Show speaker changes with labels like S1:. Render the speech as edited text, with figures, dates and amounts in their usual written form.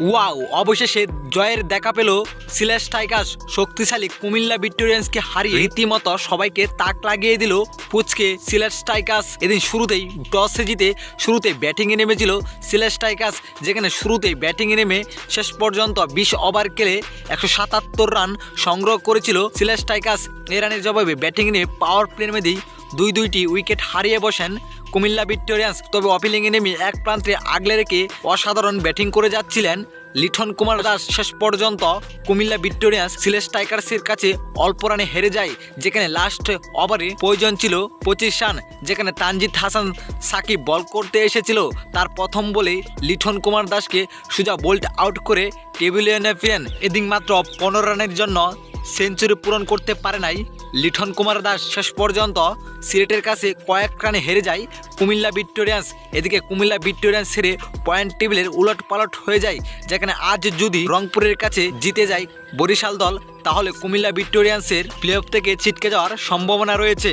S1: Wow, অবশেষে জয়ের দেখা পেল সিলেট টাইগার্স। শক্তিশালী কুমিল্লা ভিক্টোরিয়ান্সকে হারিয়ে রীতিমতো সবাইকে তাক লাগিয়ে দিল পুচকে সিলেট টাইগার্স। এদিন শুরুতেই টসে জিতে শুরুতে ব্যাটিংয়ে নেমেছিল সিলেট টাইগার্স, যেখানে শুরুতেই ব্যাটিংয়ে নেমে শেষ পর্যন্ত 20 ওভার খেলে 177 রান সংগ্রহ করেছিল সিলেট টাইগার্স। এই রানের জবাবে ব্যাটিংয়ে নেমে পাওয়ার প্লের মধ্যেই দুইটি উইকেট হারিয়ে বসেন কুমিল্লা ভিক্টোরিয়ান্স। তবে ওপেনিংয়ে নেমে এক প্রান্তে আগলে রেখে অসাধারণ ব্যাটিং করে যাচ্ছিলেন লিটন কুমার দাস। শেষ পর্যন্ত কুমিল্লা ভিক্টোরিয়ান্স সিলেট টাইগার্সের কাছে অল্প রানে হেরে যায়, যেখানে লাস্ট ওভারে প্রয়োজন ছিল 25 রান, যেখানে তানজিদ হাসান সাকিব বল করতে এসেছিল। তার প্রথম বলে লিটন কুমার দাসকে সোজা বোল্ট আউট করে টেবিলে এনে ফেরেন। এদিন মাত্র 15 রানের জন্য সেঞ্চুরি পূরণ করতে পারে নাই লিটন কুমার দাস। শেষ পর্যন্ত সিলেটের কাছে কয়েক রানে হেরে যায় কুমিল্লা ভিক্টোরিয়ান্স। এদিকে কুমিল্লা ভিক্টোরিয়ান্স হেরে পয়েন্ট টেবিলের উলট পালট হয়ে যায়, যেখানে আজ যদি রংপুরের কাছে জিতে যায় বরিশাল দল, তাহলে কুমিল্লা ভিক্টোরিয়ান্সের প্লে অফ থেকে ছিটকে যাওয়ার সম্ভাবনা রয়েছে।